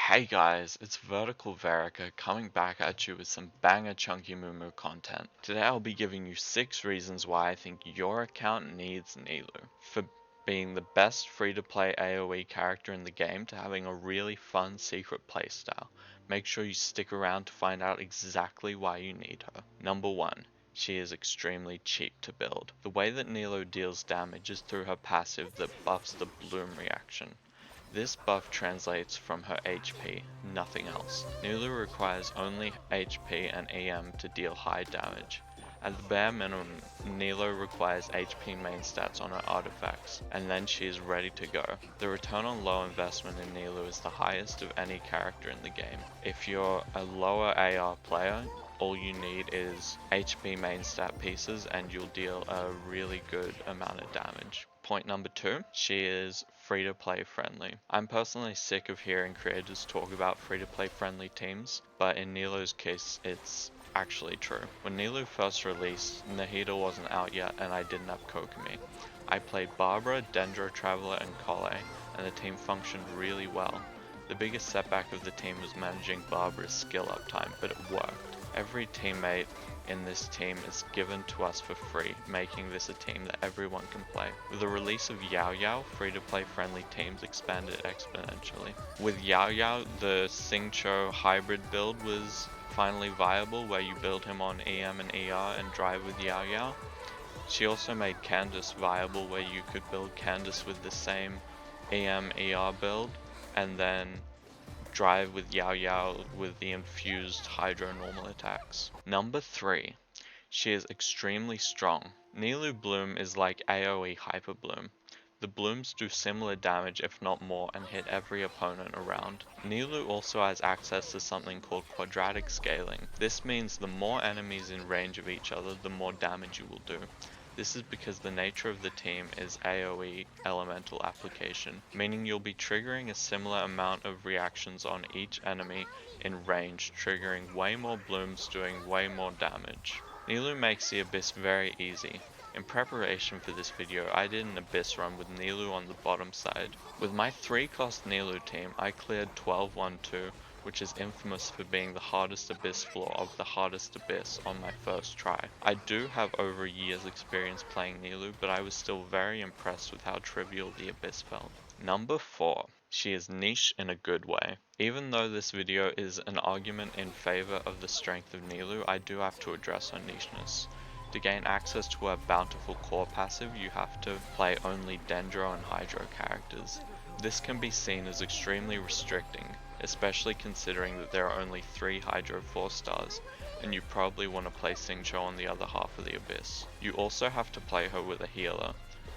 Hey guys, it's Vertical Verica coming back at you with some banger chunky Moo content. Today I'll be giving you 6 reasons why I think your account needs Nilou. For being the best free-to-play AoE character in the game to having a really fun secret playstyle. Make sure you stick around to find out exactly why you need her. Number 1. She is extremely cheap to build. The way that Nilou deals damage is through her passive that buffs the bloom reaction. This buff translates from her HP, nothing else. Nilou requires only HP and EM to deal high damage. At the bare minimum, Nilou requires HP main stats on her artifacts, and then she is ready to go. The return on low investment in Nilou is the highest of any character in the game. If you're a lower AR player, all you need is HP main stat pieces and you'll deal a really good amount of damage. Point number 2, she is free-to-play friendly. I'm personally sick of hearing creators talk about free-to-play friendly teams, but in Nilou's case it's actually true. When Nilou first released, Nahida wasn't out yet and I didn't have Kokomi. I played Barbara, Dendro Traveler and Kole, and the team functioned really well. The biggest setback of the team was managing Barbara's skill uptime, but it worked. Every teammate in this team is given to us for free, making this a team that everyone can play. With the release of Yao Yao, free-to-play friendly teams expanded exponentially. With Yao Yao, the Xingqiu hybrid build was finally viable, where you build him on EM and ER and drive with Yao Yao. She also made Candace viable, where you could build Candace with the same EM ER build and then drive with Yao Yao with the infused Hydro normal attacks. Number 3. She is extremely strong. Nilou Bloom is like AoE Hyper Bloom. The blooms do similar damage if not more and hit every opponent around. Nilou also has access to something called quadratic scaling. This means the more enemies in range of each other, the more damage you will do. This is because the nature of the team is AoE elemental application, meaning you'll be triggering a similar amount of reactions on each enemy in range, triggering way more blooms doing way more damage. Nilou makes the Abyss very easy. In preparation for this video, I did an Abyss run with Nilou on the bottom side. With my 3-cost Nilou team, I cleared 12-1-2, which is infamous for being the hardest Abyss floor of the hardest Abyss on my first try. I do have over a year's experience playing Nilou, but I was still very impressed with how trivial the Abyss felt. Number 4. She is niche in a good way. Even though this video is an argument in favor of the strength of Nilou, I do have to address her nicheness. To gain access to her bountiful core passive, you have to play only Dendro and Hydro characters. This can be seen as extremely restricting, especially considering that there are only 3 Hydro 4 stars, and you probably want to play Xingqiu on the other half of the Abyss. You also have to play her with a healer.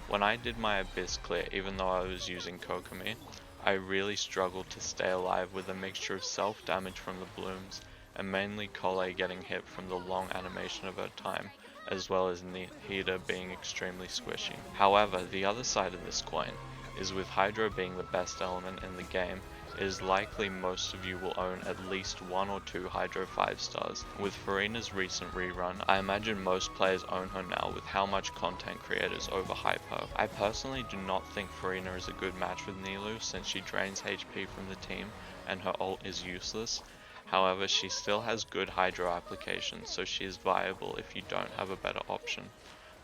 When I did my Abyss clear, even though I was using Kokomi, I really struggled to stay alive with a mixture of self-damage from the blooms, and mainly Kole getting hit from the long animation of her time, as well as Nahida being extremely squishy. However, the other side of this coin is with Hydro being the best element in the game, it is likely most of you will own at least 1 or 2 Hydro 5 stars. With Furina's recent rerun, I imagine most players own her now with how much content creators overhype her. I personally do not think Furina is a good match with Nilou since she drains HP from the team and her ult is useless. However, she still has good Hydro applications, so she is viable if you don't have a better option.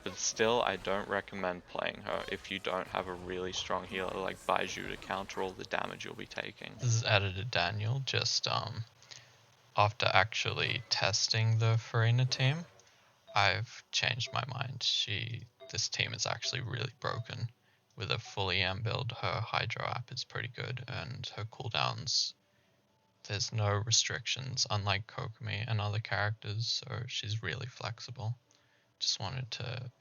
But still, I don't recommend playing her if you don't have a really strong healer like Baiju to counter all the damage you'll be taking. This is editor Daniel, just after actually testing the Farina team, I've changed my mind. This team is actually really broken. With a full EM build, her Hydro app is pretty good, and her cooldowns, there's no restrictions, unlike Kokomi and other characters, so she's really flexible. Just wanted to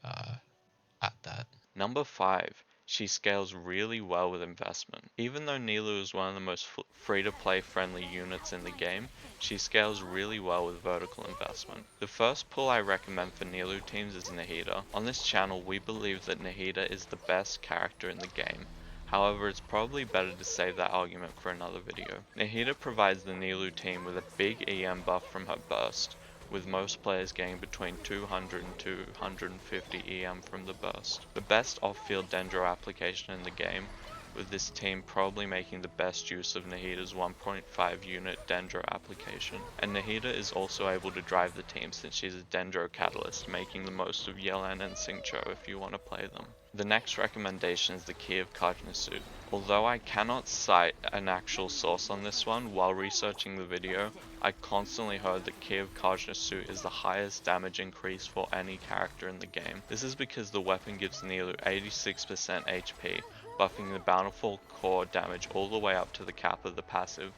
add that. Number 5. She scales really well with investment. Even though Nilou is one of the most free-to-play friendly units in the game, she scales really well with vertical investment. The first pull I recommend for Nilou teams is Nahida. On this channel, we believe that Nahida is the best character in the game. However, it's probably better to save that argument for another video. Nahida provides the Nilou team with a big EM buff from her burst, with most players getting between 200 and 250 EM from the burst. The best off-field Dendro application in the game, with this team probably making the best use of Nahida's 1.5 unit Dendro application. And Nahida is also able to drive the team since she's a Dendro catalyst, making the most of Yelan and Xingqiu if you want to play them. The next recommendation is the Key of Kajnasu. Although I cannot cite an actual source on this one, while researching the video, I constantly heard that Key of Kajnasu is the highest damage increase for any character in the game. This is because the weapon gives Nilou 86% HP, buffing the Bountiful core damage all the way up to the cap of the passive.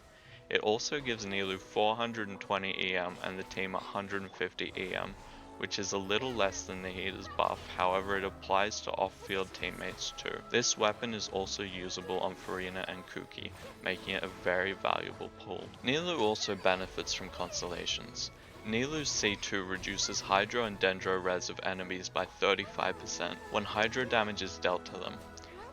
It also gives Nilou 420 EM and the team 150 EM, which is a little less than Nahida's buff, however it applies to off-field teammates too. This weapon is also usable on Farina and Kuki, making it a very valuable pull. Nilou also benefits from constellations. Nilou's C2 reduces Hydro and Dendro res of enemies by 35% when Hydro damage is dealt to them,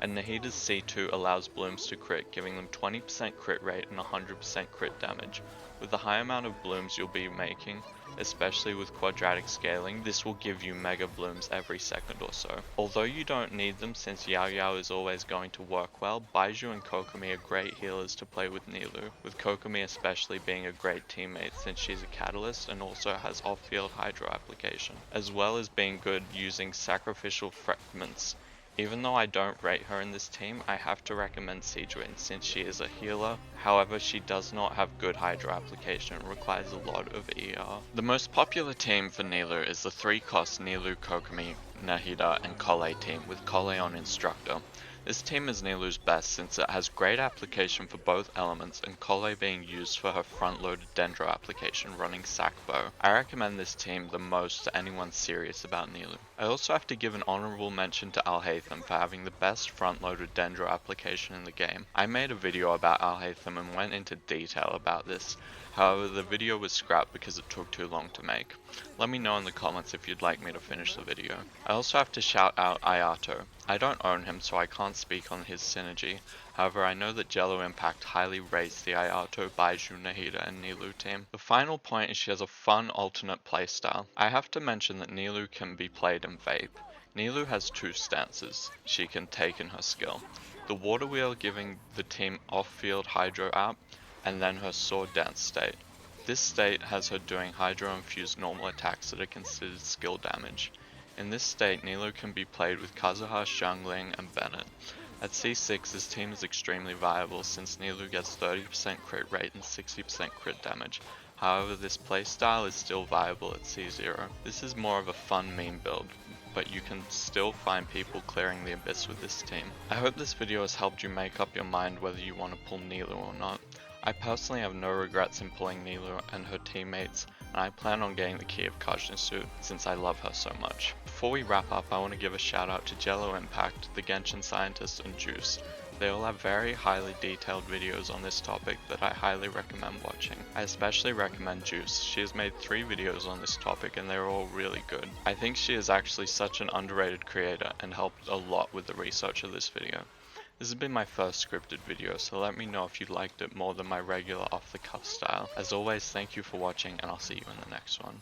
and Nahida's C2 allows blooms to crit, giving them 20% crit rate and 100% crit damage. With the high amount of blooms you'll be making, especially with quadratic scaling, this will give you mega blooms every second or so. Although you don't need them since Yao Yao is always going to work well, Baizhu and Kokomi are great healers to play with Nilou, with Kokomi especially being a great teammate since she's a catalyst and also has off-field Hydro application, as well as being good using sacrificial fragments. Even though I don't rate her in this team, I have to recommend Sejuin since she is a healer. However, she does not have good Hydro application and requires a lot of ER. The most popular team for Nilou is the 3-cost Nilou, Kokomi, Nahida and Collei team with Collei on Instructor. This team is Nilou's best since it has great application for both elements and Collei being used for her front-loaded Dendro application running Sakbo. I recommend this team the most to anyone serious about Nilou. I also have to give an honorable mention to Alhaitham for having the best front-loaded Dendro application in the game. I made a video about Alhaitham and went into detail about this. However, the video was scrapped because it took too long to make. Let me know in the comments if you'd like me to finish the video. I also have to shout out Ayato. I don't own him so I can't speak on his synergy, however I know that Jello Impact highly rates the Ayato, Baizhu, Nahida and Nilou team. The final point is she has a fun alternate playstyle. I have to mention that Nilou can be played in Vape. Nilou has two stances she can take in her skill. The Water Wheel giving the team off-field Hydro app, and then her Sword Dance state. This state has her doing Hydro-infused normal attacks that are considered skill damage. In this state, Nilou can be played with Kazuha, Xiangling, and Bennett. At C6, this team is extremely viable since Nilou gets 30% crit rate and 60% crit damage. However, this playstyle is still viable at C0. This is more of a fun meme build, but you can still find people clearing the abyss with this team. I hope this video has helped you make up your mind whether you want to pull Nilou or not. I personally have no regrets in pulling Nilou and her teammates, and I plan on getting the Key of Kajnasu since I love her so much. Before we wrap up, I want to give a shout out to Jello Impact, the Genshin Scientist, and Juice. They all have very highly detailed videos on this topic that I highly recommend watching. I especially recommend Juice. She has made 3 videos on this topic and they're all really good. I think she is actually such an underrated creator and helped a lot with the research of this video. This has been my first scripted video, so let me know if you liked it more than my regular off-the-cuff style. As always, thank you for watching and I'll see you in the next one.